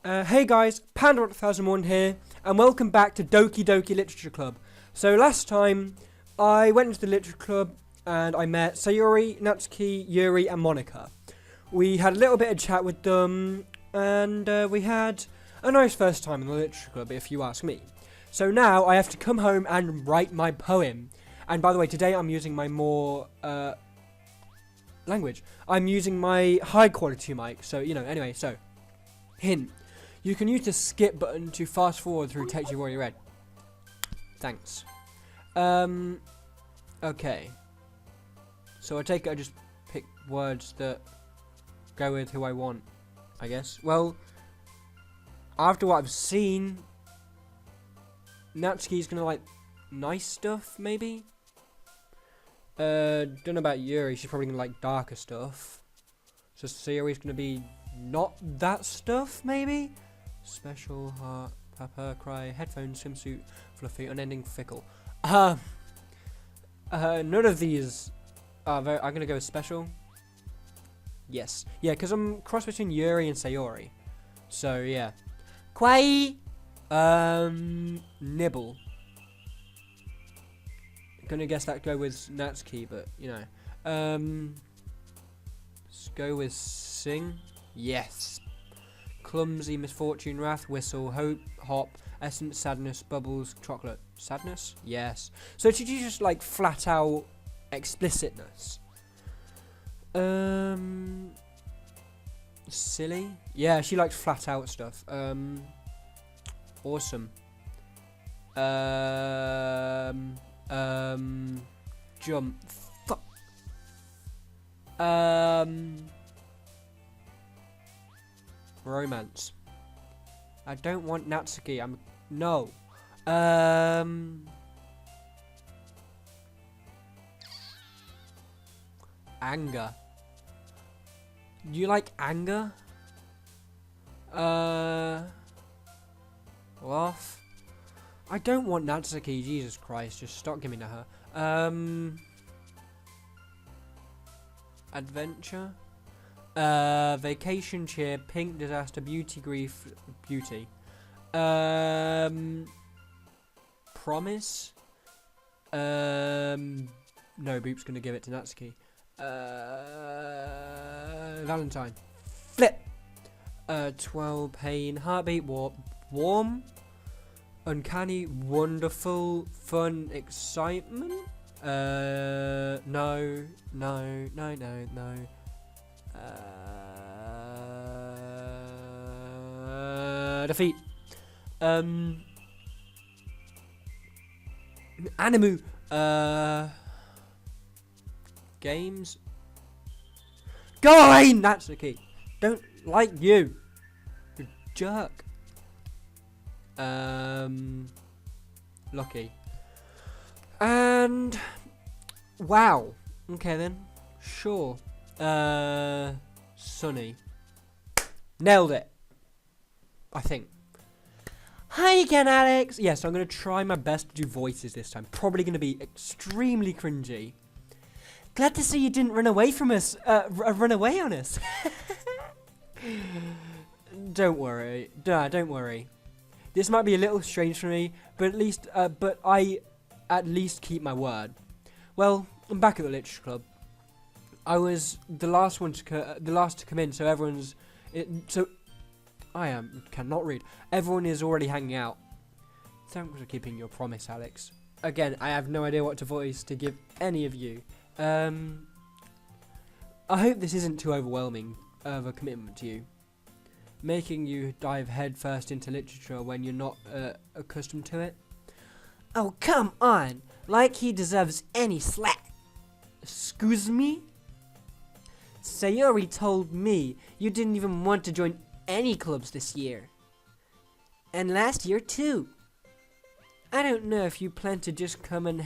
Hey guys, Panda1001 here, and welcome back to Doki Doki Literature Club. So last time, I went into the Literature Club, and I met Sayori, Natsuki, Yuri, and Monica. We had a little bit of chat with them, and we had a nice first time in the Literature Club, if you ask me. So now, I have to come home and write my poem. And by the way, today I'm using my more, language. I'm using my high quality mic, so, anyway, so. Hint. You can use the skip button to fast forward through text you've already read. Thanks. Okay. So I take it I just pick words that go with who I want, I guess. Well, after what I've seen, Natsuki's gonna like nice stuff, maybe? Don't know about Yuri, she's probably gonna like darker stuff. So Sayori's gonna be not that stuff, maybe? Special, heart, papa, cry, headphones, swimsuit, fluffy, unending, fickle. None of these are very... I'm gonna go with special. Yes. Yeah, because I'm cross between Yuri and Sayori. So, yeah. Kwai! Nibble. Gonna guess that go with Natsuki, but, let's go with sing. Yes. Clumsy, misfortune, wrath, whistle, hope, hop, essence, sadness, bubbles, chocolate. Sadness? Yes. So did you just like flat out explicitness? Silly? Yeah, she likes flat out stuff. Awesome. Jump. Fuck. Romance. I don't want Natsuki. No. Anger. Do you like anger? Laugh. I don't want Natsuki. Jesus Christ. Just stop giving to her. Adventure. Vacation, cheer, pink, disaster, beauty, grief, beauty. Promise. No, Boop's gonna give it to Natsuki. Valentine. Flip. 12, pain, heartbeat, warm, uncanny, wonderful, fun, excitement. No. Defeat. Animu. Games. Go away, Natsuki. Don't like you. You jerk. Lucky. And wow. Okay then. Sure. Sunny. Nailed it. I think. Hi again, Alex. Yes, so I'm going to try my best to do voices this time. Probably going to be extremely cringy. Glad to see you didn't run away from us. Run away on us. Don't worry. Don't worry. This might be a little strange for me, but I at least keep my word. Well, I'm back at the Literature Club. I was the last to come in, so everyone's... cannot read. Everyone is already hanging out. Thanks for keeping your promise, Alex. Again, I have no idea what to voice to give any of you. I hope this isn't too overwhelming of a commitment to you. Making you dive headfirst into literature when you're not accustomed to it. Oh, come on! Like he deserves any slack. Excuse me? Sayori told me you didn't even want to join any clubs this year. And last year too. I don't know if you plan to just come and...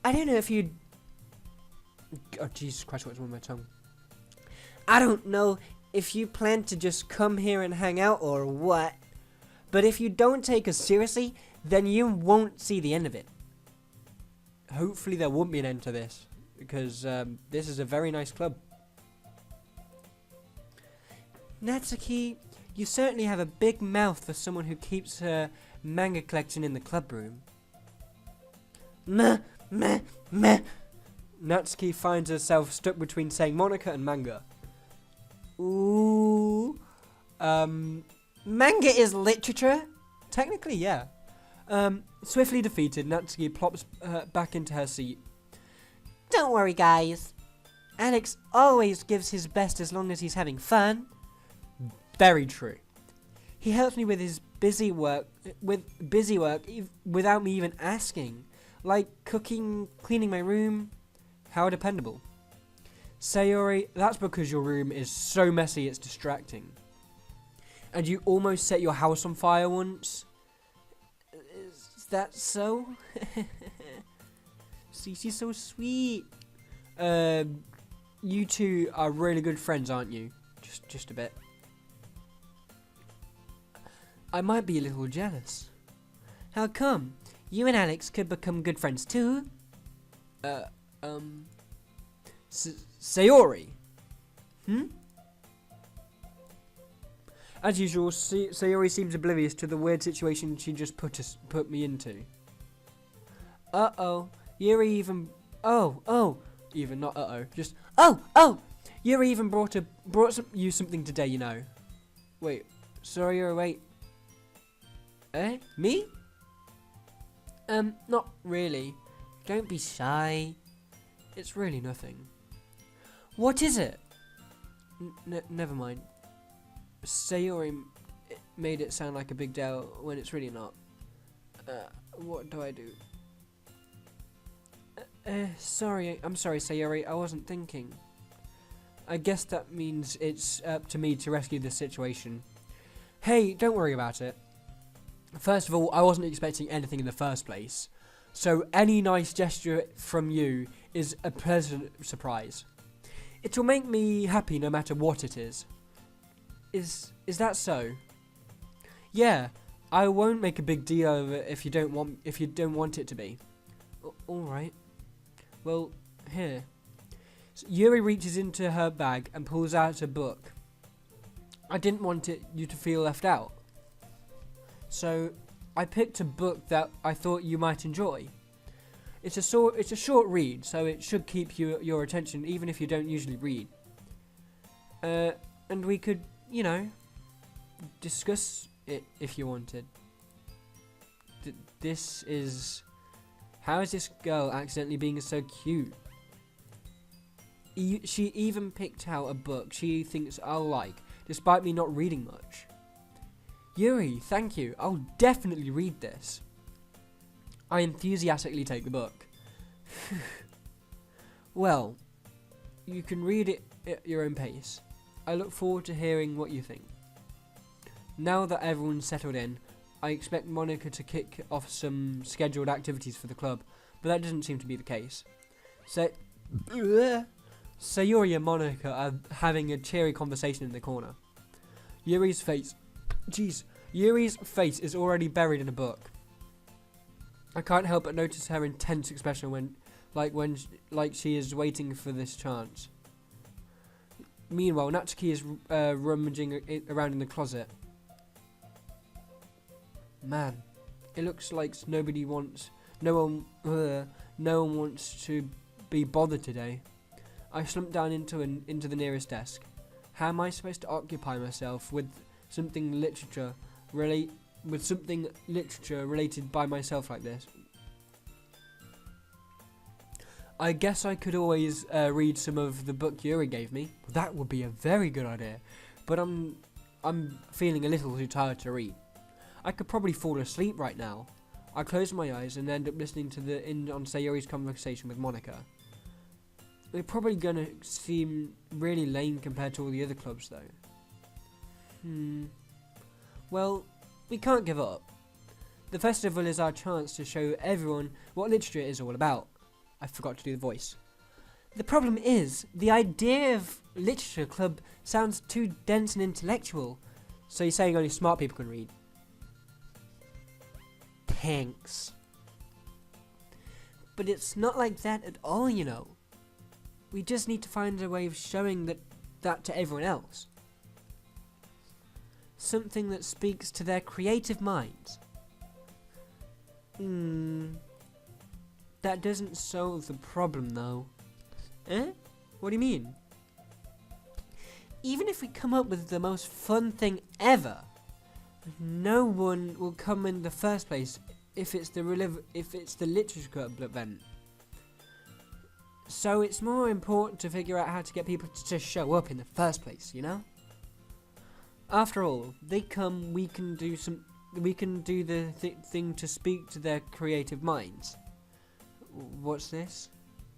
I don't know if you... Oh, Jesus Christ, what's wrong with my tongue? I don't know if you plan to just come here and hang out or what. But if you don't take us seriously, then you won't see the end of it. Hopefully there won't be an end to this. Because this is a very nice club. Natsuki, You certainly have a big mouth for someone who keeps her manga collection in the club room. Meh, meh, meh. Natsuki finds herself stuck between saying Monica and manga. Ooh. Manga is literature? Technically, yeah. Swiftly defeated, Natsuki plops back into her seat. Don't worry, guys. Alex always gives his best as long as he's having fun. Very true. He helps me with his busy work without me even asking. Like cooking, cleaning my room. How dependable. Sayori, that's because your room is so messy it's distracting. And you almost set your house on fire once. Is that so? Cece's so sweet. You two are really good friends, aren't you? Just a bit. I might be a little jealous. How come? You and Alex could become good friends too. Sayori. As usual, Sayori seems oblivious to the weird situation she just put me into. Yuri even... Even not just... Yuri even brought you something today, you know. Wait, sorry, wait. Me? Not really. Don't be shy. It's really nothing. What is it? Never mind. Sayori made it sound like a big deal when it's really not. What do I do? Sorry, I'm sorry, Sayori, I wasn't thinking. I guess that means it's up to me to rescue this situation. Hey, don't worry about it. First of all, I wasn't expecting anything in the first place, so any nice gesture from you is a pleasant surprise. It will make me happy no matter what it is. Is that so? Yeah, I won't make a big deal of it if you don't want it to be. All right. Well, here. So Yuri reaches into her bag and pulls out a book. I didn't want you to feel left out. So, I picked a book that I thought you might enjoy. It's a short read, so it should keep your attention even if you don't usually read. And we could, discuss it if you wanted. How is this girl accidentally being so cute? She even picked out a book she thinks I'll like, despite me not reading much. Yuri, thank you. I'll definitely read this. I enthusiastically take the book. Well, you can read it at your own pace. I look forward to hearing what you think. Now that everyone's settled in, I expect Monica to kick off some scheduled activities for the club, but that doesn't seem to be the case. Sayori and Monica are having a cheery conversation in the corner. Yuri's face is already buried in a book. I can't help but notice her intense expression when she is waiting for this chance. Meanwhile, Natsuki is rummaging around in the closet. Man, it looks like no one wants to be bothered today. I slumped down into the nearest desk. How am I supposed to occupy myself with something literature related by myself like this? I guess I could always read some of the book Yuri gave me. That would be a very good idea. But I'm feeling a little too tired to read. I could probably fall asleep right now. I close my eyes and end up listening to the end on Sayori's conversation with Monica. They're probably gonna seem really lame compared to all the other clubs though. Well, we can't give up. The festival is our chance to show everyone what literature is all about. I forgot to do the voice. The problem is, the idea of literature club sounds too dense and intellectual. So you're saying only smart people can read? Thanks. But it's not like that at all, you know. We just need to find a way of showing that to everyone else. Something that speaks to their creative minds. That doesn't solve the problem, though. Eh? What do you mean? Even if we come up with the most fun thing ever, no one will come in the first place if it's the literature club event. So it's more important to figure out how to get people to show up in the first place, you know? After all, they come, we can do the thing to speak to their creative minds. What's this?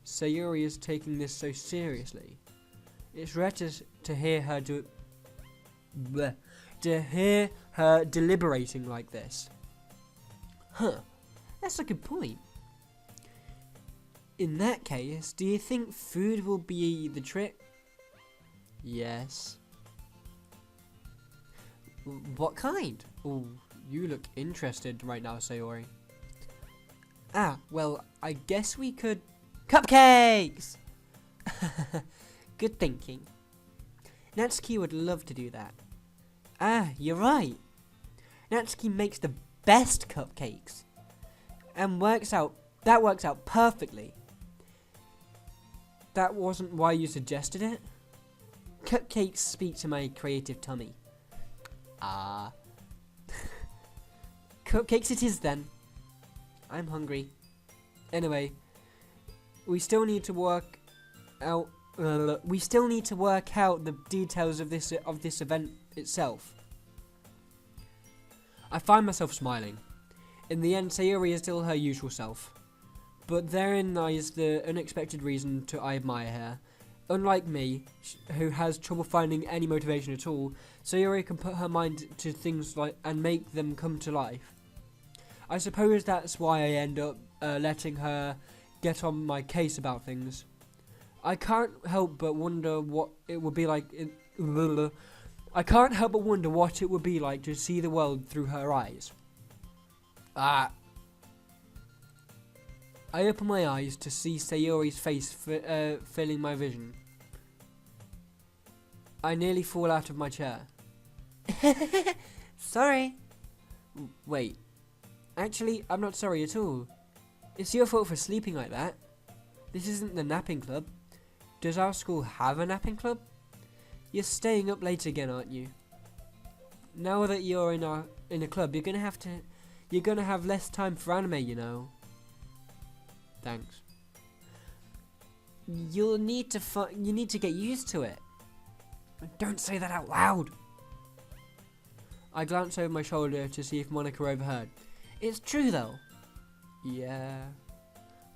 Sayuri is taking this so seriously. It's rare to hear her deliberating like this. Huh, that's a good point. In that case, do you think food will be the trick? Yes. What kind? Oh, you look interested right now, Sayori. Well, I guess we could... Cupcakes! Good thinking. Natsuki would love to do that. You're right. Natsuki makes the best cupcakes. And that works out perfectly. That wasn't why you suggested it? Cupcakes speak to my creative tummy. Cupcakes it is then. I'm hungry. Anyway, we still need to work out the details of this event itself. I find myself smiling. In the end, Sayuri is still her usual self. But therein lies the unexpected reason I admire her. Unlike me, who has trouble finding any motivation at all, Sayuri can put her mind to things and make them come to life. I suppose that's why I end up letting her get on my case about things. I can't help but wonder what it would be like. I can't help but wonder what it would be like to see the world through her eyes. I open my eyes to see Sayori's face filling my vision. I nearly fall out of my chair. Sorry. Wait. Actually, I'm not sorry at all. It's your fault for sleeping like that. This isn't the napping club. Does our school have a napping club? You're staying up late again, aren't you? Now that you're in a club, you're gonna have less time for anime, you know. Thanks. You need to get used to it. Don't say that out loud. I glance over my shoulder to see if Monica overheard. It's true though. Yeah.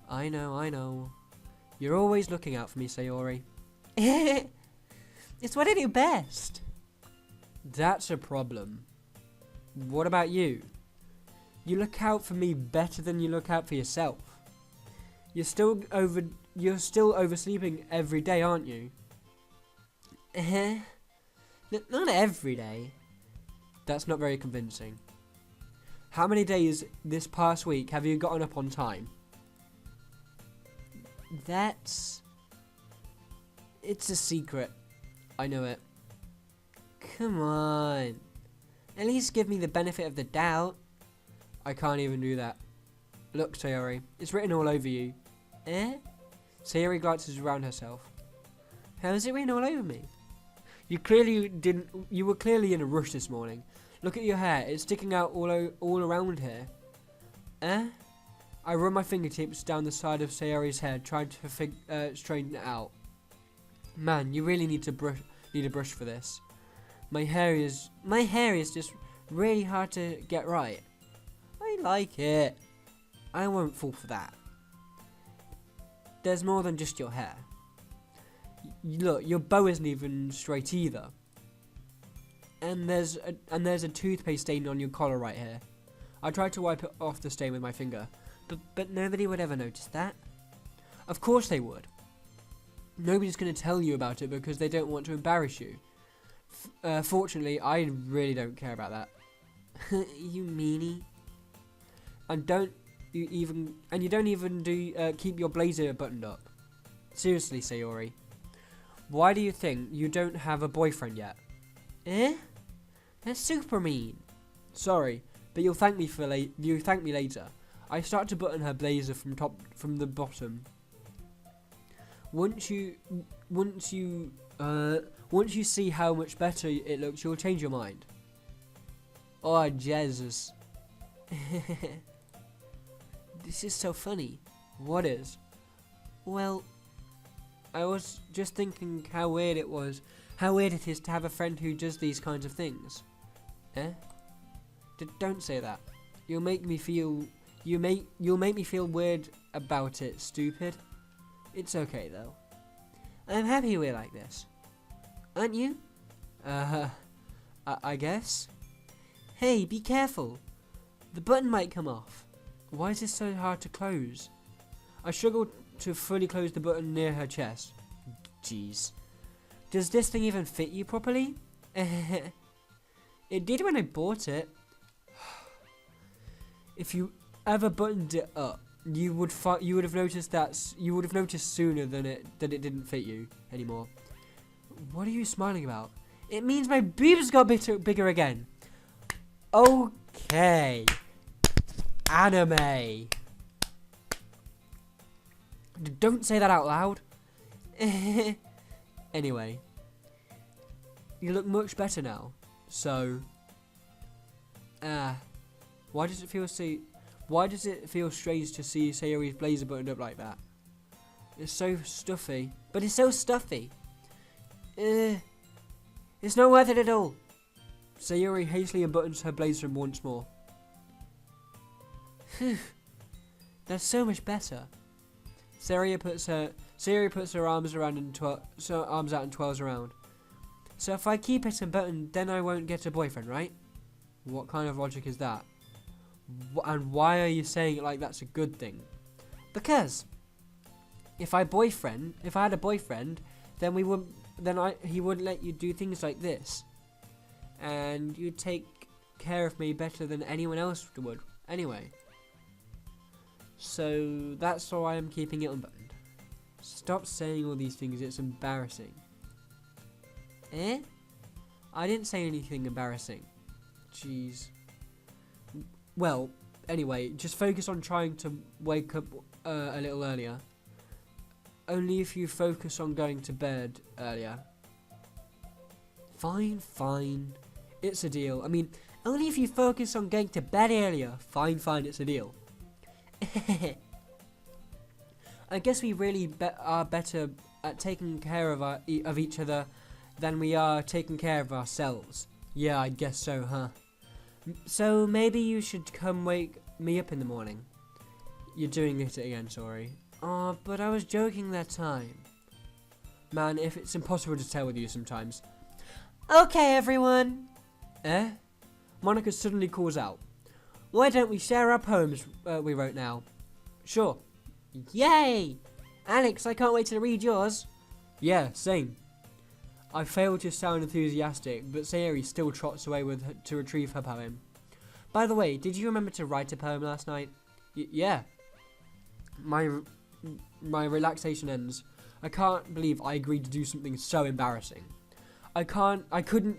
I know. You're always looking out for me, Sayori. It's what I do best. That's a problem. What about you? You look out for me better than you look out for yourself. You're still oversleeping every day, aren't you? Not every day. That's not very convincing. How many days this past week have you gotten up on time? It's a secret. I know it. Come on. At least give me the benefit of the doubt. I can't even do that. Look, Sayori, it's written all over you. Eh? Sayori glances around herself. How is it written all over me? You were clearly in a rush this morning. Look at your hair, it's sticking out all around here. Eh? I run my fingertips down the side of Sayori's head, trying to straighten it out. Man, you really need a brush for this. My hair is just really hard to get right. I like it. I won't fall for that. There's more than just your hair. Look, your bow isn't even straight either. And there's a toothpaste stain on your collar right here. I tried to wipe it off the stain with my finger, but nobody would ever notice that. Of course they would. Nobody's going to tell you about it because they don't want to embarrass you. Fortunately, I really don't care about that. You meanie. And you don't even keep your blazer buttoned up. Seriously, Sayori. Why do you think you don't have a boyfriend yet? Eh? They're super mean. Sorry, but you'll thank me later. I start to button her blazer from the bottom. Once you see how much better it looks, you'll change your mind. Oh, Jesus. This is so funny. What is? Well, I was just thinking how weird it is to have a friend who does these kinds of things. Eh? Don't say that. You'll make me feel weird about it, stupid. It's okay though. I'm happy we're like this. Aren't you? I guess. Hey, be careful. The button might come off. Why is this so hard to close? I struggle to fully close the button near her chest. Jeez. Does this thing even fit you properly? It did when I bought it. If you ever buttoned it up, you would have noticed sooner that it didn't fit you anymore. What are you smiling about? It means my boobs got bigger again. Okay. Anime. Don't say that out loud. Anyway, you look much better now. So, why does it feel strange to see Sayori's blazer buttoned up like that? It's so stuffy. But it's so stuffy. It's not worth it at all. Sayori hastily unbuttons her blazer once more. Phew. That's so much better. Sayori puts her arms around arms out and twirls around. So if I keep it unbuttoned, then I won't get a boyfriend, right? What kind of logic is that? And why are you saying it like that's a good thing? Because if I had a boyfriend, then he wouldn't let you do things like this, and you'd take care of me better than anyone else would. Anyway, so that's why I'm keeping it unbuttoned. Stop saying all these things. It's embarrassing. Eh? I didn't say anything embarrassing. Jeez. Well, anyway, just focus on trying to wake up a little earlier. Only if you focus on going to bed earlier. Fine. It's a deal. I mean, only if you focus on going to bed earlier. Fine, it's a deal. I guess we really are better at taking care of each other than we are taking care of ourselves. Yeah, I guess so, huh? So maybe you should come wake me up in the morning. You're doing it again, sorry. Oh, but I was joking that time. Man, if it's impossible to tell with you sometimes. Okay, everyone. Eh? Monica suddenly calls out. Why don't we share our poems we wrote now? Sure. Yay! Alex, I can't wait to read yours. Yeah, same. I failed to sound enthusiastic, but Sayori still trots away to retrieve her poem. By the way, did you remember to write a poem last night? Yeah. My relaxation ends. I can't believe I agreed to do something so embarrassing. I couldn't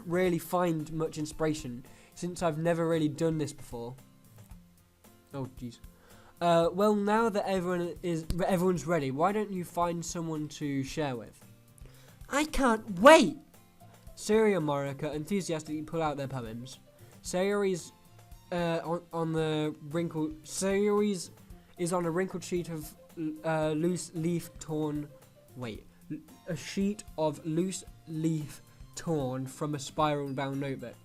really find much inspiration since I've never really done this before. Oh, jeez. Well, now that everyone's ready, why don't you find someone to share with? I can't wait! Sayori and Monica enthusiastically pull out their poems. Sayori's on a wrinkled sheet of a sheet of loose leaf torn from a spiral-bound notebook.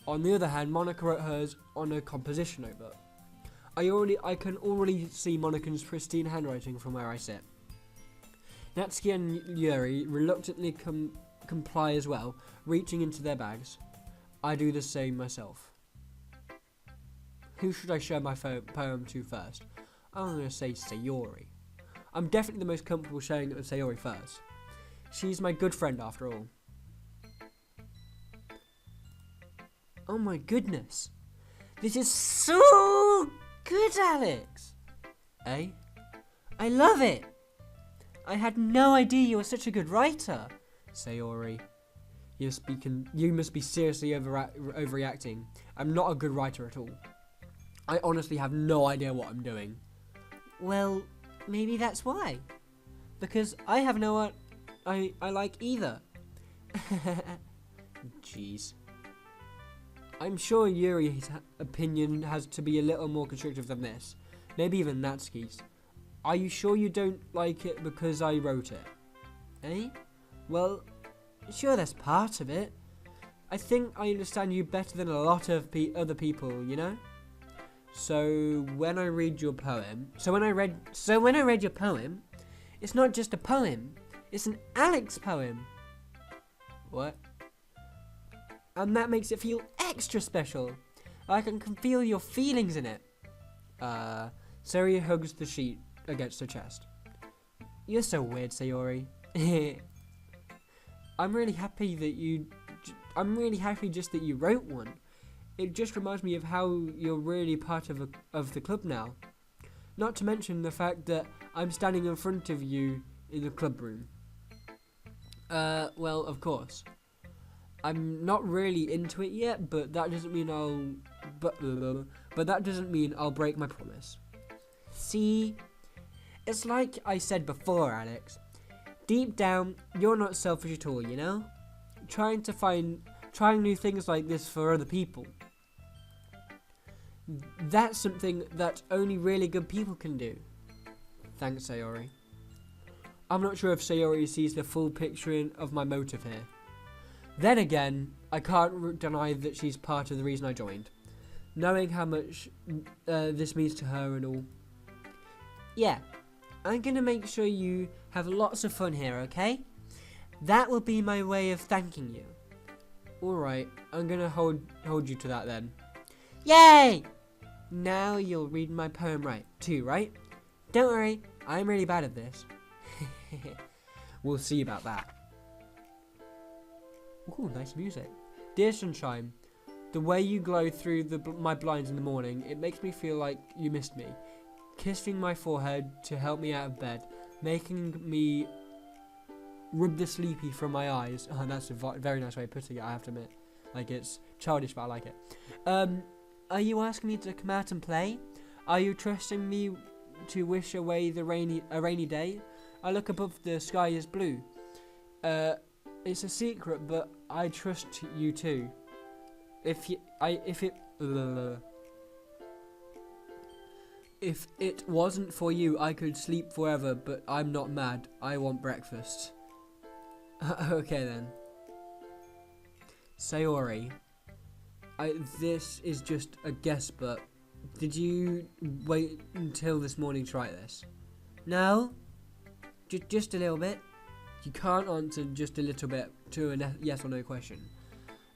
On the other hand, Monica wrote hers on a composition notebook. I can already see Monica's pristine handwriting from where I sit. Natsuki and Yuri reluctantly comply as well, reaching into their bags. I do the same myself. Who should I show my poem to first? I'm going to say Sayori. I'm definitely the most comfortable sharing it with Sayori first. She's my good friend after all. Oh my goodness. This is so good, Alex. Eh? I love it. I had no idea you were such a good writer, Sayori. You must be seriously overreacting. I'm not a good writer at all. I honestly have no idea what I'm doing. Well, maybe that's why. Because I have no I like either. Jeez. I'm sure Yuri's opinion has to be a little more constructive than this. Maybe even Natsuki's. Are you sure you don't like it because I wrote it? Eh? Well, sure, that's part of it. I think I understand you better than a lot of other people, you know? So when I read your poem, when I read your poem, it's not just a poem, it's an Alex poem. What? And that makes it feel extra special. Like I can feel your feelings in it. Sayori hugs the sheet against her chest. You're so weird, Sayori. I'm really happy just that you wrote one. It just reminds me of how you're really part of the club now. Not to mention the fact that I'm standing in front of you in the club room. Well, of course. I'm not really into it yet, but that doesn't mean I'll break my promise. See? It's like I said before, Alex. Deep down, you're not selfish at all, you know? Trying new things like this for other people. That's something that only really good people can do. Thanks, Sayori. I'm not sure if Sayori sees the full picture of my motive here. Then again, I can't deny that she's part of the reason I joined. Knowing how much this means to her and all. Yeah, I'm gonna make sure you have lots of fun here, okay? That will be my way of thanking you. Alright, I'm gonna hold you to that then. Yay! Now you'll read my poem right, too, right? Don't worry, I'm really bad at this. We'll see about that. Ooh, nice music. Dear Sunshine, the way you glow through my blinds in the morning, it makes me feel like you missed me. Kissing my forehead to help me out of bed, making me rub the sleepy from my eyes. Oh, that's a very nice way of putting it, I have to admit. Like, it's childish, but I like it. Are you asking me to come out and play? Are you trusting me to wish away a rainy day? I look above, the sky is blue. It's a secret, but I trust you too. If it wasn't for you, I could sleep forever, but I'm not mad. I want breakfast. Okay then. Sayori, this is just a guess, but did you wait until this morning to write this? No, just a little bit. You can't answer just a little bit to a yes or no question.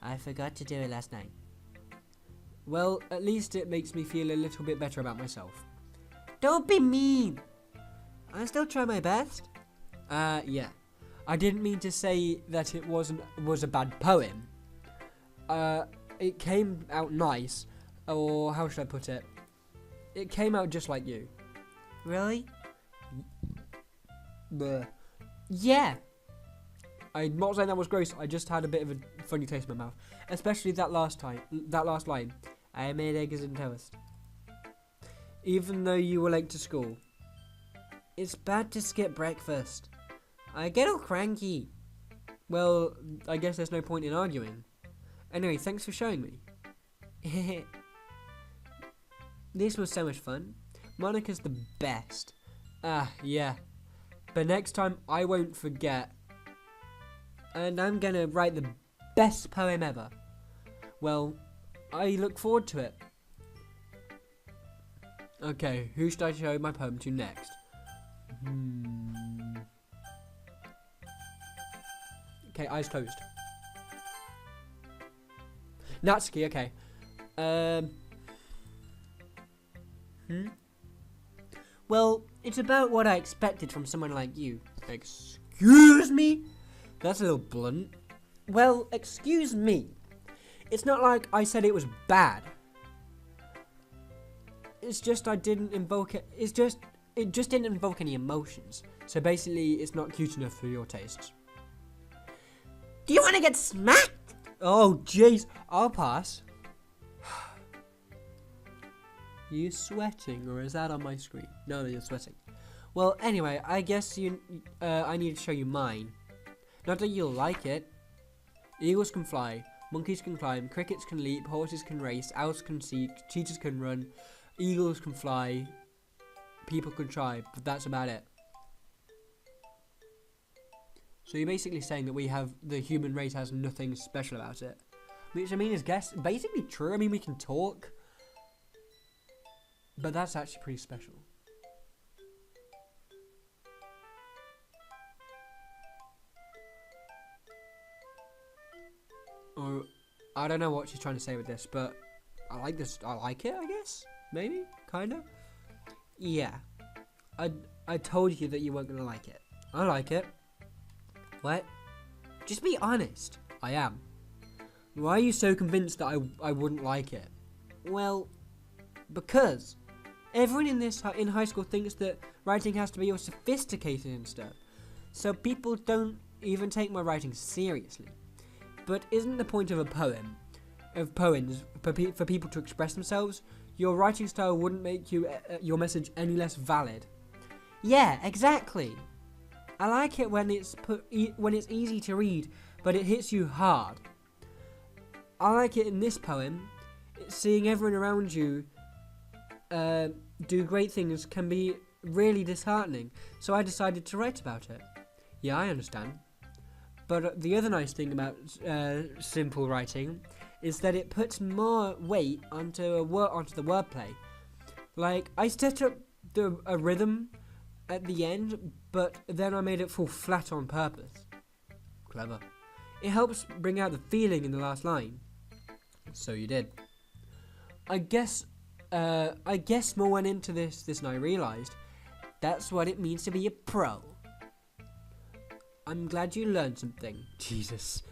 I forgot to do it last night. Well, at least it makes me feel a little bit better about myself. Don't be mean. I still try my best. Yeah. I didn't mean to say that it was a bad poem. It came out nice, or how should I put it? It came out just like you. Really? Bleh. Yeah. I'm not saying that was gross. I just had a bit of a funny taste in my mouth, especially that last line. I made eggs and toast. Even though you were late to school. It's bad to skip breakfast. I get all cranky. Well, I guess there's no point in arguing. Anyway, thanks for showing me. This was so much fun. Monica's the best. Yeah. But next time I won't forget. And I'm gonna write the best poem ever. Well, I look forward to it. Okay, who should I show my poem to next? Okay, eyes closed. Natsuki, okay. Well, it's about what I expected from someone like you. Excuse me? That's a little blunt. Well, excuse me. It's not like I said it was bad. It's just I didn't invoke it. It just didn't invoke any emotions. So basically, it's not cute enough for your tastes. Do you want to get smacked? Oh, jeez. I'll pass. You sweating, or is that on my screen? No, you're sweating. Well, anyway, I guess I need to show you mine. Not that you'll like it. Eagles can fly, monkeys can climb, crickets can leap, horses can race, owls can seek, cheetahs can run, eagles can fly, people can try, but that's about it. So you're basically saying that the human race has nothing special about it. Which I mean is basically true. I mean, we can talk. But that's actually pretty special. Or, I don't know what she's trying to say with this, but I like this. I like it, I guess. Maybe? Kinda? Yeah. I told you that you weren't gonna like it. I like it. What? Just be honest. I am. Why are you so convinced that I wouldn't like it? Well, because everyone in high school thinks that writing has to be all sophisticated and stuff. So people don't even take my writing seriously. But isn't the point of poems, for people to express themselves? Your writing style wouldn't make your message any less valid. Yeah, exactly. I like it when it's easy to read, but it hits you hard. I like it in this poem. Seeing everyone around you do great things can be really disheartening, so I decided to write about it. Yeah, I understand. But the other nice thing about simple writing is that it puts more weight onto the wordplay. Like, I set up a rhythm at the end, but then I made it fall flat on purpose. Clever. It helps bring out the feeling in the last line. So you did. I guess more went into this and I realised that's what it means to be a pro. I'm glad you learned something. Jesus.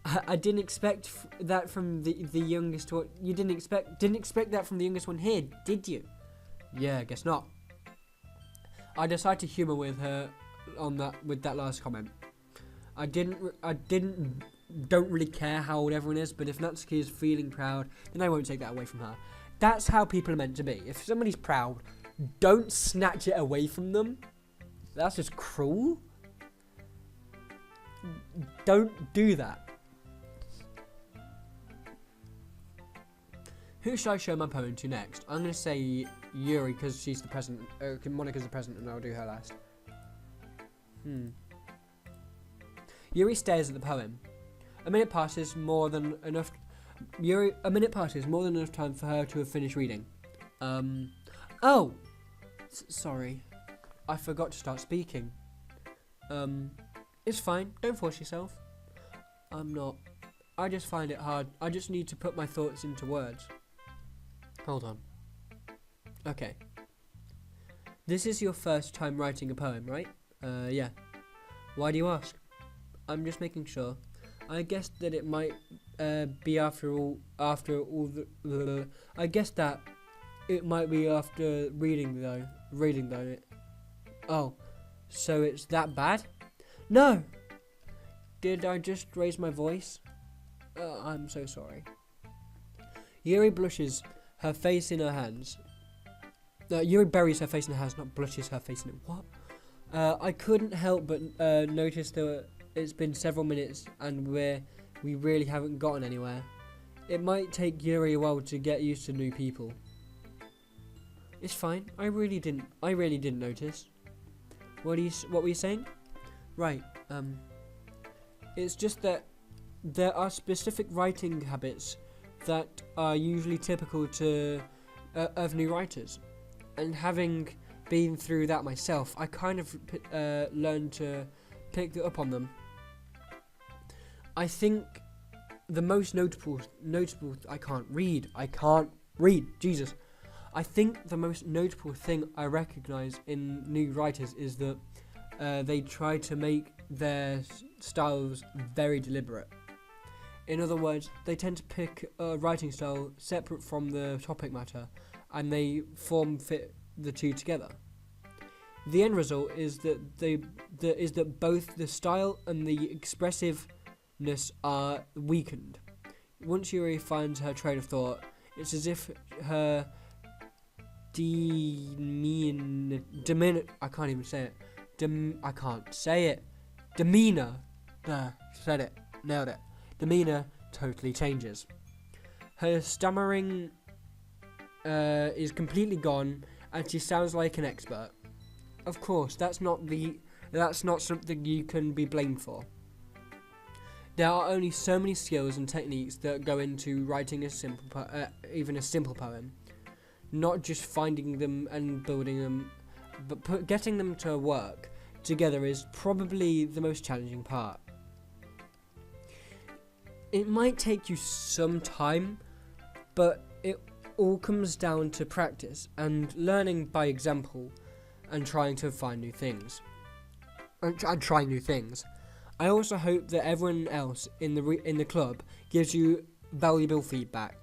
I didn't expect that from the youngest one. You didn't expect that from the youngest one here, did you? Yeah, I guess not. I decided to humour with her with that last comment. I don't really care how old everyone is, but if Natsuki is feeling proud, then I won't take that away from her. That's how people are meant to be. If somebody's proud, don't snatch it away from them. That's just cruel. Don't do that. Who should I show my poem to next? I'm going to say Yuri because she's the present. Monica's the present, and I'll do her last. Yuri stares at the poem. A minute passes more than enough time for her to have finished reading. Sorry. I forgot to start speaking. It's fine. Don't force yourself. I'm not. I just find it hard. I just need to put my thoughts into words. Hold on. Okay. This is your first time writing a poem, right? Yeah. Why do you ask? I'm just making sure. I guess that it might be after reading though. Oh, so it's that bad? No! Did I just raise my voice? I'm so sorry. Yuri blushes, her face in her hands. Yuri buries her face in her hands, not blushes her face in it. What? I couldn't help but notice that it's been several minutes and we really haven't gotten anywhere. It might take Yuri a while to get used to new people. It's fine. I really didn't notice. What were you saying? Right. It's just that there are specific writing habits that are usually typical of new writers, and having been through that myself, I kind of learned to pick up on them. I think the most notable. I can't read. Jesus. I think the most notable thing I recognise in new writers is that they try to make their styles very deliberate. In other words, they tend to pick a writing style separate from the topic matter, and they fit the two together. The end result is that both the style and the expressive are weakened. Once Yuri finds her train of thought, it's as if her demeanor, said it, nailed it. Demeanor totally changes. Her stammering is completely gone, and she sounds like an expert. Of course, that's not something you can be blamed for. There are only so many skills and techniques that go into writing even a simple poem. Not just finding them and building them, but getting them to work together is probably the most challenging part. It might take you some time, but it all comes down to practice and learning by example and trying to find new things. And trying new things. I also hope that everyone else in the club gives you valuable feedback.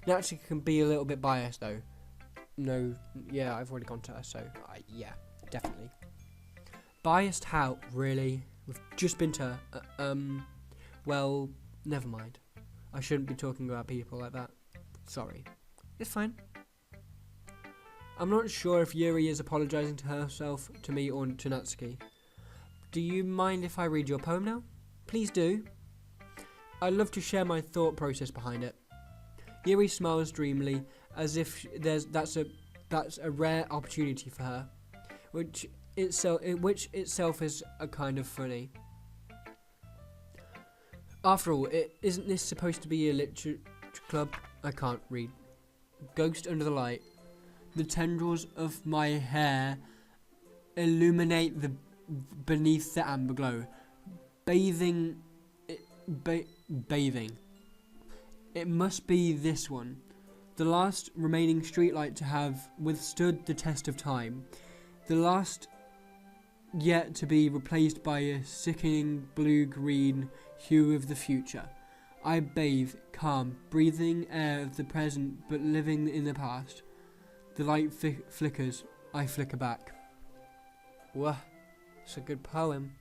Naturally, can be a little bit biased though. No, yeah, I've already gone to her, so yeah, definitely. Biased how? Really? We've just been to her. Well, never mind. I shouldn't be talking about people like that. Sorry. It's fine. I'm not sure if Yuri is apologising to herself, to me, or to Natsuki. Do you mind if I read your poem now? Please do. I'd love to share my thought process behind it. Yuri smiles dreamily, as if that's a rare opportunity for her, which itself is a kind of funny. After all, isn't this supposed to be a literature club? I can't read. Ghost under the light. The tendrils of my hair illuminate beneath the amber glow, bathing. It must be this one, the last remaining streetlight to have withstood the test of time, the last yet to be replaced by a sickening blue-green hue of the future. I bathe, calm, breathing air of the present but living in the past. The light flickers, I flicker back. Wah, it's a good poem.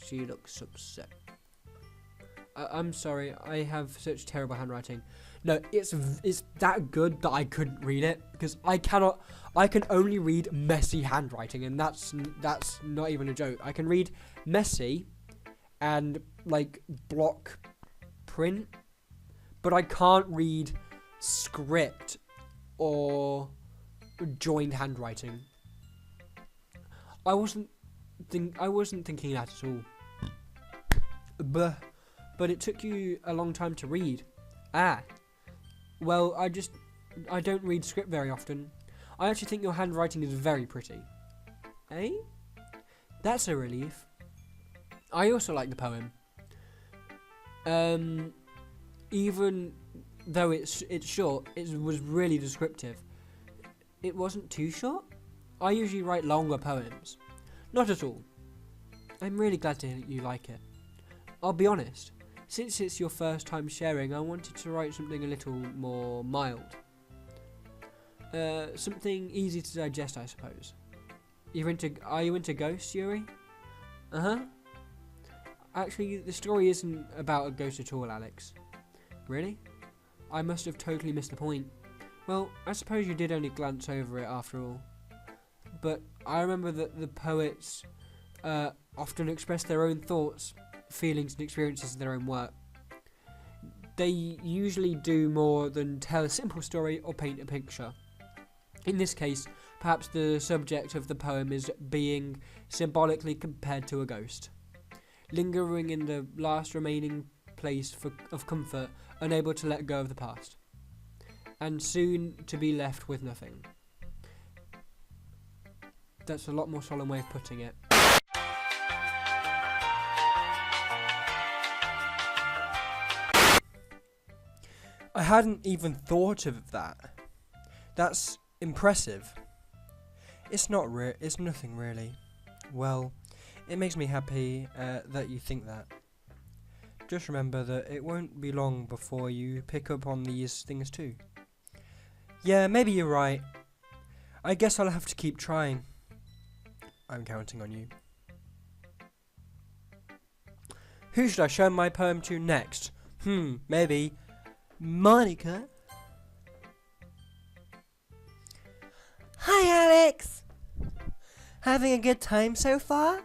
She looks upset. I'm sorry, I have such terrible handwriting. No, it's that good that I couldn't read it, because I can only read messy handwriting, and that's not even a joke. I can read messy and like block print, but I can't read script or joined handwriting. I wasn't thinking that at all. But it took you a long time to read. Well, I don't read script very often. I actually think your handwriting is very pretty. Eh? That's a relief. I also like the poem. Even though it's short, it was really descriptive. It wasn't too short. I usually write longer poems. Not at all. I'm really glad to hear that you like it. I'll be honest. Since it's your first time sharing, I wanted to write something a little more mild. Something easy to digest, I suppose. Are you into ghosts, Yuri? Uh-huh. Actually, the story isn't about a ghost at all, Alex. Really? I must have totally missed the point. Well, I suppose you did only glance over it after all. But I remember that the poets often express their own thoughts, feelings and experiences in their own work. They usually do more than tell a simple story or paint a picture. In this case, perhaps the subject of the poem is being symbolically compared to a ghost, lingering in the last remaining place of comfort, unable to let go of the past, and soon to be left with nothing. That's a lot more solemn way of putting it. I hadn't even thought of that. That's impressive. It's nothing really. Well, it makes me happy that you think that. Just remember that it won't be long before you pick up on these things too. Yeah, maybe you're right. I guess I'll have to keep trying. I'm counting on you. Who should I show my poem to next? Maybe Monica? Hi, Alex! Having a good time so far?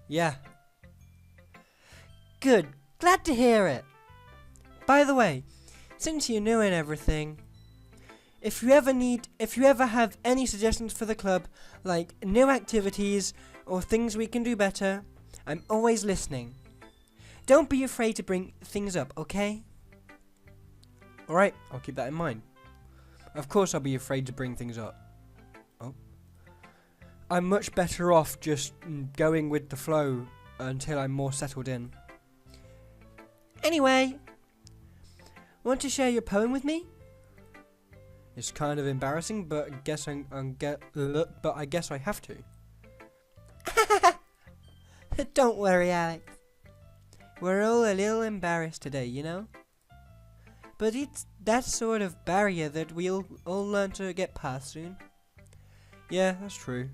Yeah. Good. Glad to hear it. By the way, since you're new and everything, if you ever have any suggestions for the club, like new activities or things we can do better, I'm always listening. Don't be afraid to bring things up, okay? Alright, I'll keep that in mind. Of course I'll be afraid to bring things up. Oh. I'm much better off just going with the flow until I'm more settled in. Anyway, want to share your poem with me? It's kind of embarrassing, but I guess I guess I have to. Don't worry, Alex. We're all a little embarrassed today, you know? But it's that sort of barrier that we'll all learn to get past soon. Yeah, that's true.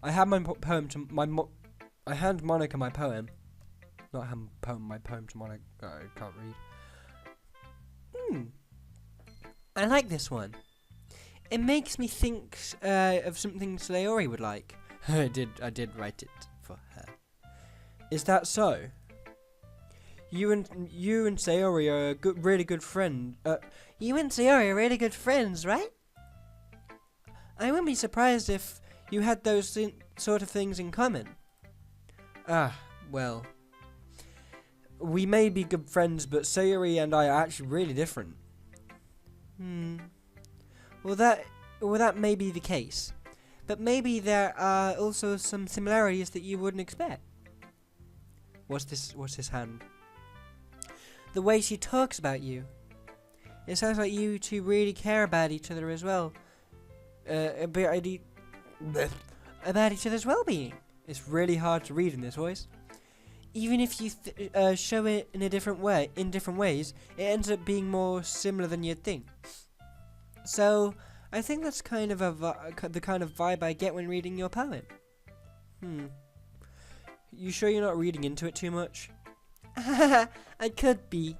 I hand my poem to I hand Monica my poem. Not hand my poem to Monica. I can't read. I like this one. It makes me think of something Sayori would like. I did write it for her. Is that so? You and Sayori are a really good friend. You and Sayori are really good friends, right? I wouldn't be surprised if you had those sort of things in common. Well, we may be good friends, but Sayori and I are actually really different. Well, that may be the case, but maybe there are also some similarities that you wouldn't expect. What's his hand? The way she talks about you. It sounds like you two really care about each other as well. About each other's well-being. It's really hard to read in this voice. Even if you show it in different ways, it ends up being more similar than you'd think. So, I think that's kind of the kind of vibe I get when reading your poem. You sure you're not reading into it too much? I could be.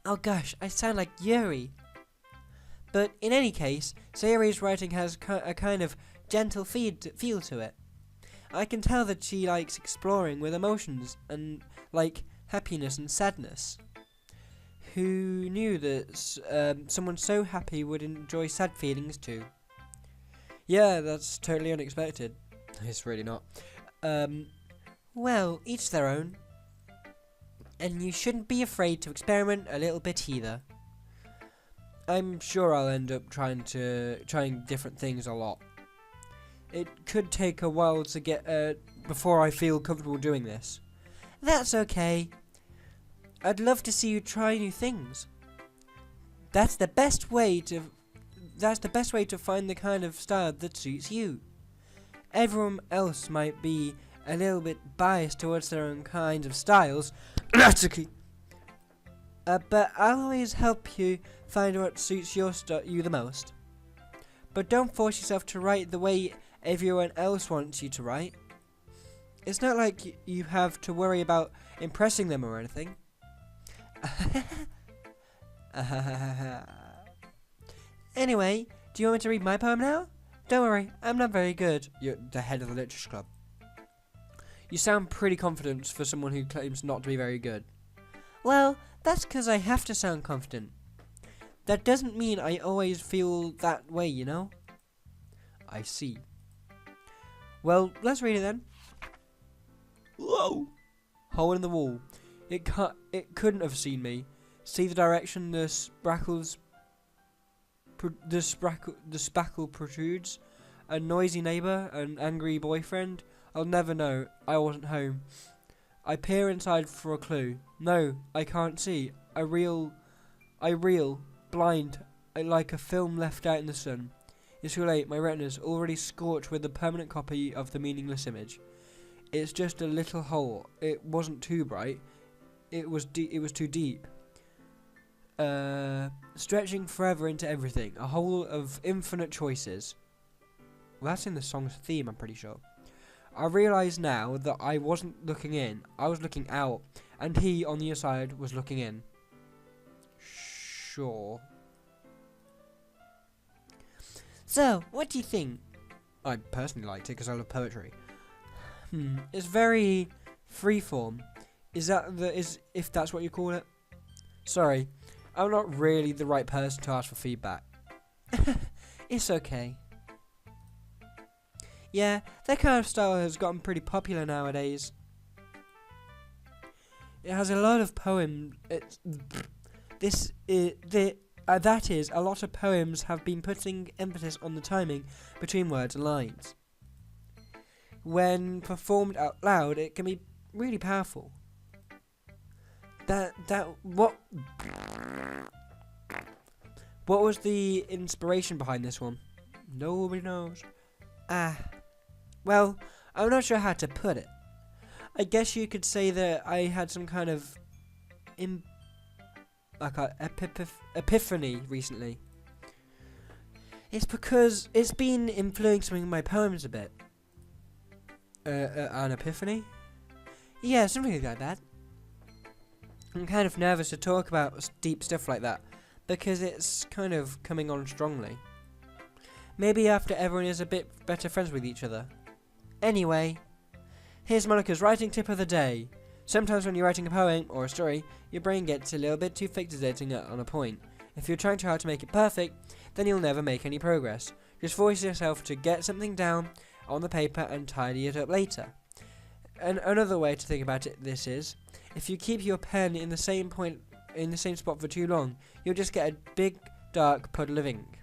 Oh gosh, I sound like Yuri. But in any case, Sayori's writing has a kind of gentle feel to it. I can tell that she likes exploring with emotions and like happiness and sadness. Who knew that someone so happy would enjoy sad feelings too? Yeah, that's totally unexpected. It's really not. Well, each their own. And you shouldn't be afraid to experiment a little bit either. I'm sure I'll end up trying different things a lot. It could take a while to get before I feel comfortable doing this. That's okay. I'd love to see you try new things. That's the best way to find the kind of style that suits you. Everyone else might be a little bit biased towards their own kinds of styles. But I'll always help you find what suits you the most. But don't force yourself to write the way everyone else wants you to write. It's not like you have to worry about impressing them or anything. Anyway, do you want me to read my poem now? Don't worry, I'm not very good. You're the head of the literature club. You sound pretty confident for someone who claims not to be very good. Well, that's because I have to sound confident. That doesn't mean I always feel that way, you know? I see. Well, let's read it then. Whoa! Hole in the wall. It couldn't have seen me. See the direction the spackle protrudes? A noisy neighbour, an angry boyfriend? I'll never know. I wasn't home. I peer inside for a clue. No, I can't see. I reel, blind, like a film left out in the sun. It's too late. My retina's already scorched with a permanent copy of the meaningless image. It's just a little hole. It wasn't too bright. It was too deep. Stretching forever into everything. A hole of infinite choices. Well, that's in the song's theme, I'm pretty sure. I realise now that I wasn't looking in, I was looking out, and he on the other side was looking in. Sure. So, what do you think? I personally liked it because I love poetry. It's very freeform. If that's what you call it? Sorry, I'm not really the right person to ask for feedback. It's okay. Yeah, that kind of style has gotten pretty popular nowadays. It has a lot of poems. That is, a lot of poems have been putting emphasis on the timing between words and lines. When performed out loud, it can be really powerful. What was the inspiration behind this one? Nobody knows. Well, I'm not sure how to put it. I guess you could say that I had some kind of epiphany recently. It's because it's been influencing my poems a bit. An epiphany? Yeah, something like that. I'm kind of nervous to talk about deep stuff like that, because it's kind of coming on strongly. Maybe after everyone is a bit better friends with each other. Anyway, here's Monica's writing tip of the day. Sometimes when you're writing a poem or a story, your brain gets a little bit too fixating on a point. If you're trying too hard to make it perfect, then you'll never make any progress. Just force yourself to get something down on the paper and tidy it up later. And another way to think about this is, if you keep your pen in the same spot for too long, you'll just get a big dark puddle of ink.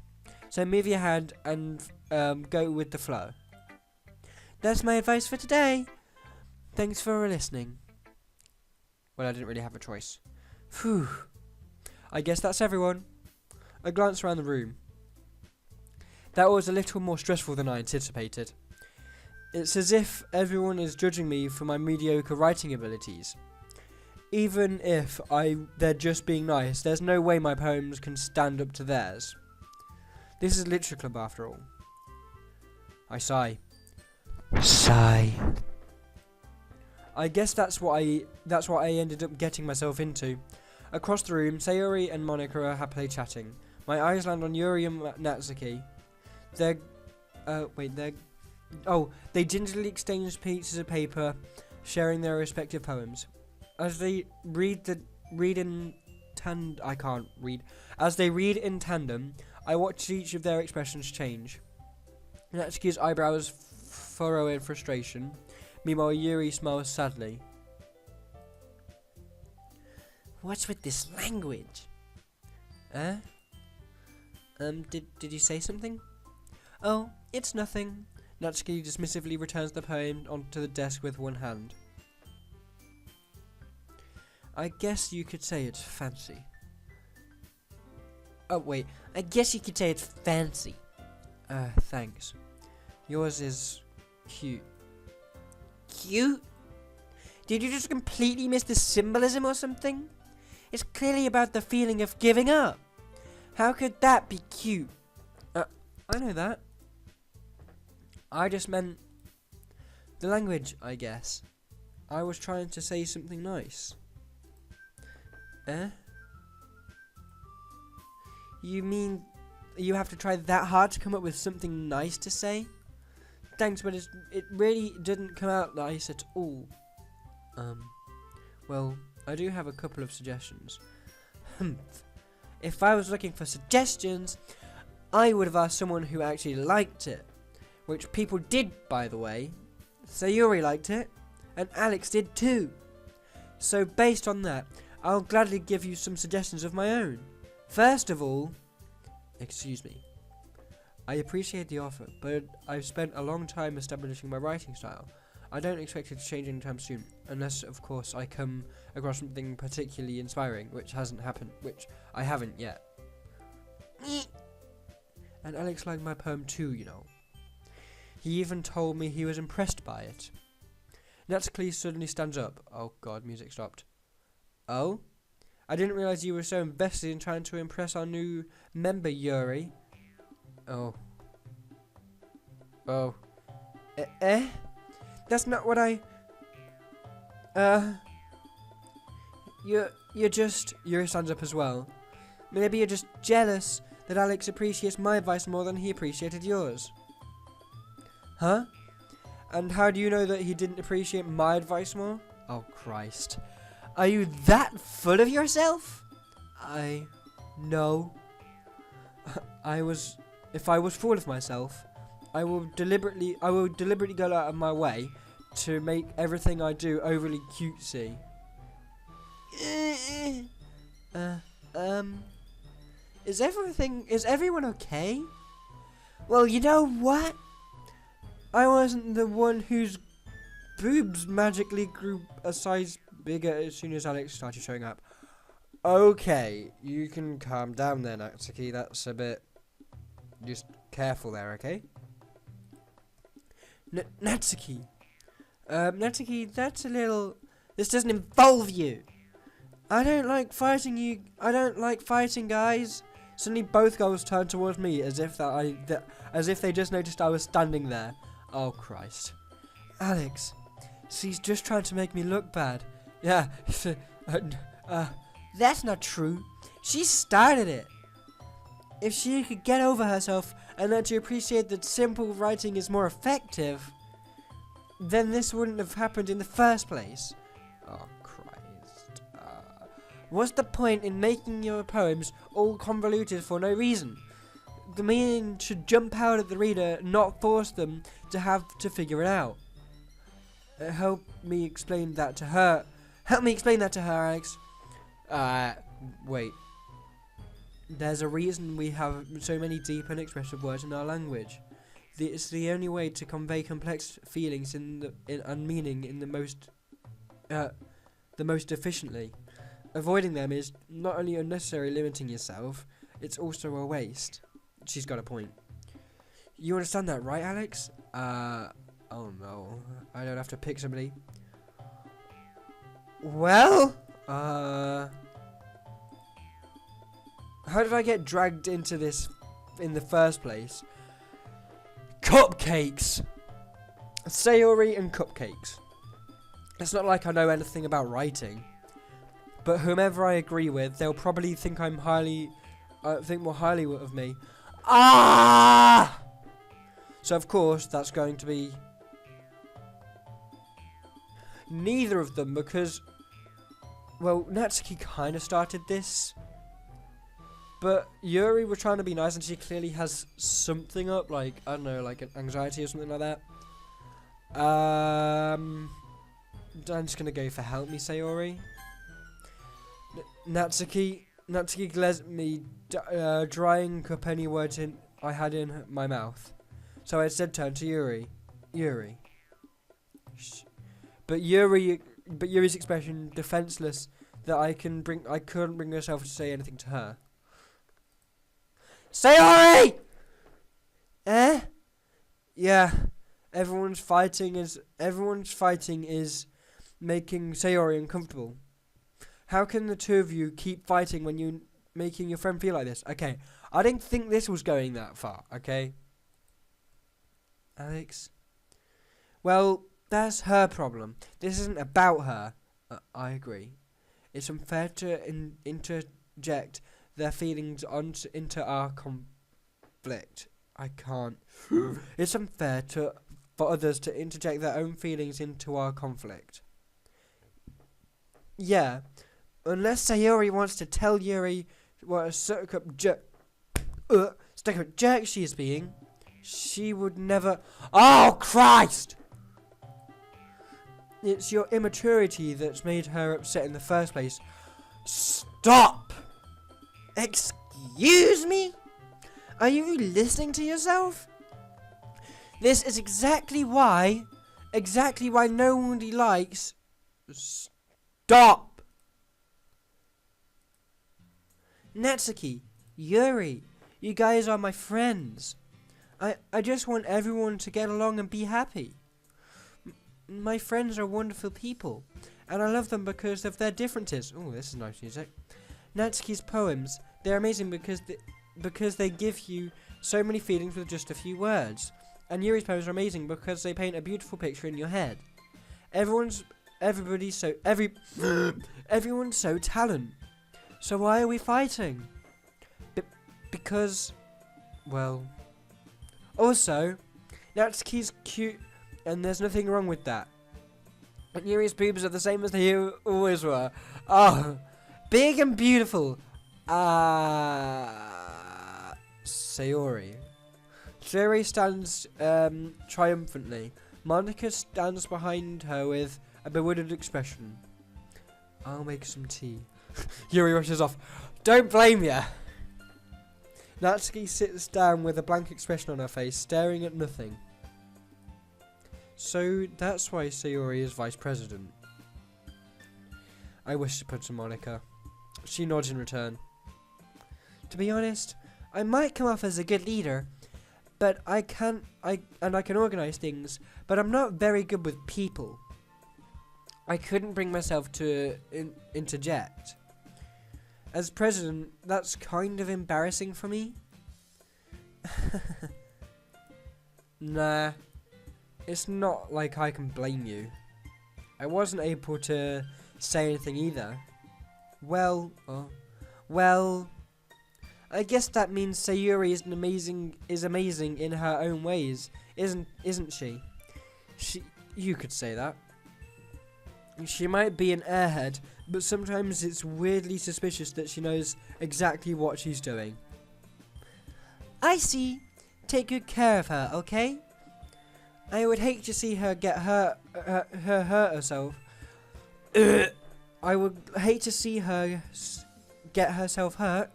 So move your hand and go with the flow. That's my advice for today. Thanks for listening. Well, I didn't really have a choice. Phew. I guess that's everyone. A glance around the room. That was a little more stressful than I anticipated. It's as if everyone is judging me for my mediocre writing abilities. Even if they're just being nice, there's no way my poems can stand up to theirs. This is Literature Club after all. I sigh. Sigh. I guess that's what I ended up getting myself into. Across the room, Sayori and Monica are happily chatting. My eyes land on Yuri and Natsuki. They gingerly exchange pieces of paper, sharing their respective poems. As they read in tandem, I watch each of their expressions change. Natsuki's eyebrows furrow in frustration. Meanwhile, Yuri smiles sadly. What's with this language? Did you say something? Oh, it's nothing. Natsuki dismissively returns the poem onto the desk with one hand. I guess you could say it's fancy. Oh, wait. I guess you could say it's fancy. Thanks. Yours is cute. Cute? Did you just completely miss the symbolism or something? It's clearly about the feeling of giving up. How could that be cute? I know that. I just meant the language, I guess. I was trying to say something nice. You mean you have to try that hard to come up with something nice to say? Thanks, but it really didn't come out nice at all. Well, I do have a couple of suggestions. If I was looking for suggestions, I would have asked someone who actually liked it. Which people did, by the way. Sayuri liked it, and Alex did too. So based on that, I'll gladly give you some suggestions of my own. First of all, excuse me. I appreciate the offer, but I've spent a long time establishing my writing style. I don't expect it to change anytime soon, unless, of course, I come across something particularly inspiring, which I haven't yet. And Alex liked my poem too, you know. He even told me he was impressed by it. Natsuki suddenly stands up. Oh god, music stopped. Oh? I didn't realize you were so invested in trying to impress our new member, Yuri. Oh. That's not what I... Yuri stands up as well. Maybe you're just jealous that Alex appreciates my advice more than he appreciated yours. Huh? And how do you know that he didn't appreciate my advice more? Oh, Christ. Are you that full of yourself? No. If I was full of myself, I will deliberately go out of my way to make everything I do overly cutesy. Is everyone okay? Well, you know what? I wasn't the one whose boobs magically grew a size bigger as soon as Alex started showing up. Okay, you can calm down there, Natsuki. That's a bit... Just careful there, okay? Natsuki. Natsuki, that's a little... This doesn't involve you. I don't like fighting you. I don't like fighting, guys. Suddenly both girls turned towards me as if they just noticed I was standing there. Oh, Christ. Alex, she's just trying to make me look bad. Yeah, that's not true. She started it. If she could get over herself and learn to appreciate that simple writing is more effective, then this wouldn't have happened in the first place. Oh, Christ. What's the point in making your poems all convoluted for no reason? The meaning should jump out at the reader, not force them to have to figure it out. Help me explain that to her. Help me explain that to her, Alex. Wait. There's a reason we have so many deep and expressive words in our language. It's the only way to convey complex feelings and meaning in the most efficiently. Avoiding them is not only unnecessary limiting yourself, it's also a waste. She's got a point. You understand that, right, Alex? Oh no. I don't have to pick somebody. Well, how did I get dragged into this in the first place? Cupcakes! Sayori and cupcakes. It's not like I know anything about writing. But whomever I agree with, they'll probably think think more highly of me. Ah! So of course, that's going to be neither of them because, well, Natsuki kind of started this. But Yuri was trying to be nice and she clearly has something up, like, I don't know, like an anxiety or something like that. I'm just going to go for help me, Sayori. Natsuki let me drying up any words I had in my mouth. So I instead turned to Yuri. But Yuri's expression defenseless that I couldn't bring myself to say anything to her. Sayori! Yeah. Everyone's fighting is making Sayori uncomfortable. How can the two of you keep fighting when you're making your friend feel like this? Okay, I didn't think this was going that far, okay? Alex? Well, that's her problem. This isn't about her. I agree. It's unfair to interject their feelings into our conflict. I can't. It's unfair for others to interject their own feelings into our conflict. Yeah, unless Sayori wants to tell Yuri what a stuck-up jerk she is being, she would never... Oh, Christ! It's your immaturity that's made her upset in the first place. Stop! Excuse me? Are you listening to yourself? This is exactly why nobody likes... Stop! Natsuki, Yuri, you guys are my friends. I just want everyone to get along and be happy. My friends are wonderful people, and I love them because of their differences. Oh, this is nice music. Natsuki's poems, they're amazing because they give you so many feelings with just a few words. And Yuri's poems are amazing because they paint a beautiful picture in your head. Everyone's so talented. So why are we fighting? Because, well, also, Natsuki's cute, and there's nothing wrong with that. And Yuri's boobs are the same as they always were. Oh, big and beautiful. Sayori. Sayori stands triumphantly. Monica stands behind her with a bewildered expression. I'll make some tea. Yuri rushes off. Don't blame ya! Natsuki sits down with a blank expression on her face, staring at nothing. So that's why Sayori is vice president. I whisper to Monica. She nods in return. To be honest, I might come off as a good leader, but I can organise things, but I'm not very good with people. I couldn't bring myself to interject. As president, that's kind of embarrassing for me. Nah, it's not like I can blame you. I wasn't able to say anything either. Well, I guess that means Sayuri is amazing in her own ways, isn't she? You could say that. She might be an airhead, but sometimes it's weirdly suspicious that she knows exactly what she's doing. I see. Take good care of her, okay? I would hate to see her get hurt herself. I would hate to see her get herself hurt.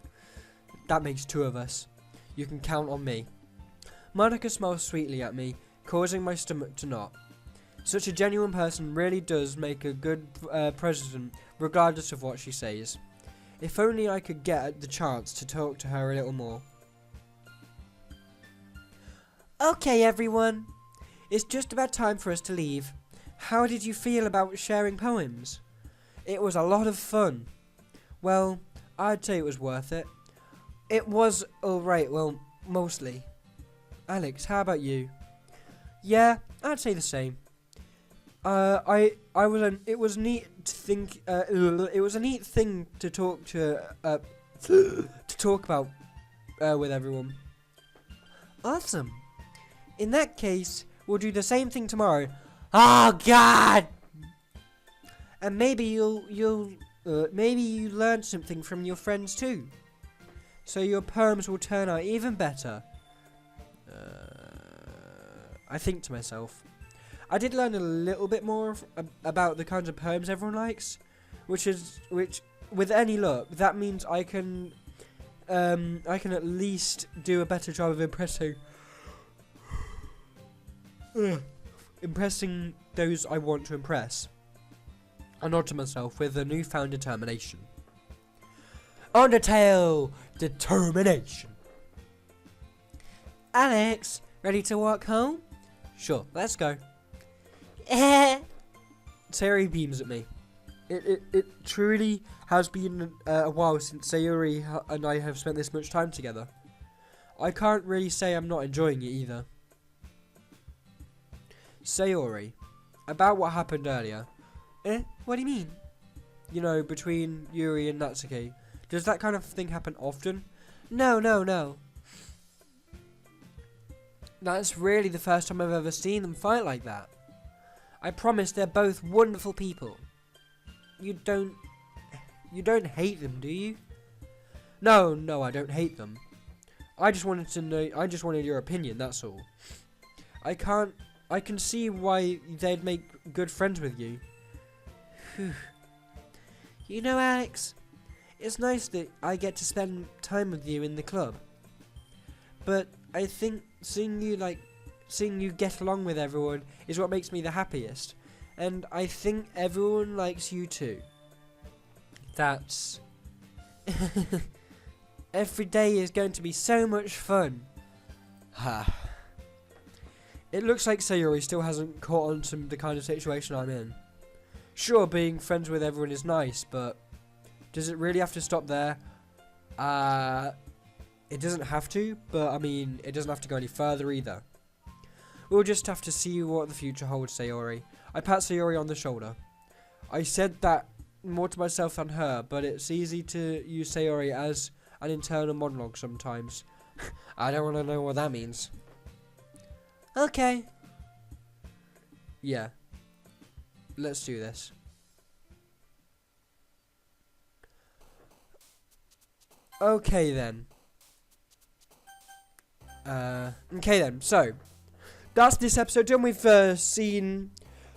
That makes two of us. You can count on me. Monica smiles sweetly at me, causing my stomach to knot. Such a genuine person really does make a good president, regardless of what she says. If only I could get the chance to talk to her a little more. Okay, everyone. It's just about time for us to leave. How did you feel about sharing poems? It was a lot of fun. Well, I'd say it was worth it. It was alright, well, mostly. Alex, how about you? Yeah, I'd say the same. It was neat to think. It was a neat thing to talk about with everyone. Awesome. In that case, we'll do the same thing tomorrow. Oh God! And maybe you learn something from your friends too. So your poems will turn out even better. I think to myself. I did learn a little bit more about the kinds of poems everyone likes, which with any luck, that means I can at least do a better job of impressing those I want to impress. I nod to myself with a newfound determination. Undertale determination. Alex, ready to walk home? Sure, let's go. Sayori beams at me. It truly has been a while since Sayori and I have spent this much time together. I can't really say I'm not enjoying it either. Sayori, about what happened earlier. What do you mean? You know, between Yuri and Natsuki. Does that kind of thing happen often? No. That's really the first time I've ever seen them fight like that. I promise they're both wonderful people. You don't hate them, do you? No, I don't hate them. I just wanted your opinion, that's all. I can see why they'd make good friends with you. You know, Alex, it's nice that I get to spend time with you in the club. But I think seeing you get along with everyone is what makes me the happiest. And I think everyone likes you too. That's... Every day is going to be so much fun. It looks like Sayori still hasn't caught on to the kind of situation I'm in. Sure, being friends with everyone is nice, but does it really have to stop there? It doesn't have to, but I mean, it doesn't have to go any further either. We'll just have to see what the future holds, Sayori. I pat Sayori on the shoulder. I said that more to myself than her, but it's easy to use Sayori as an internal monologue sometimes. I don't want to know what that means. Okay. Yeah. Let's do this. Okay then. So that's this episode done. We've seen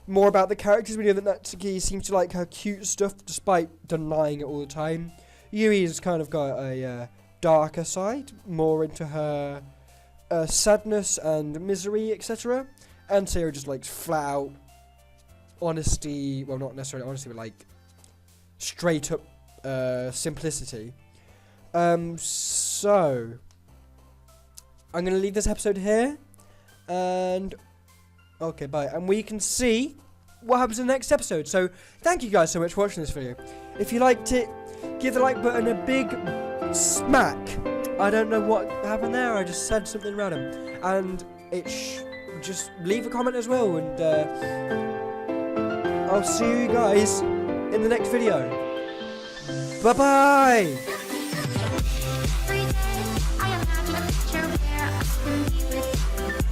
more about the characters. We know that Natsuki seems to like her cute stuff despite denying it all the time. Yui's kind of got a darker side, more into her sadness and misery, etc. And Sayori just likes flat out honesty. Well, not necessarily honesty, but like straight up simplicity. So I'm going to leave this episode here, and okay, bye. And we can see what happens in the next episode. So thank you guys so much for watching this video. If you liked it, give the like button a big smack. I don't know what happened there. I just said something random, and just leave a comment as well. And I'll see you guys in the next video. Bye bye. Every day I imagine a future where I can be with you.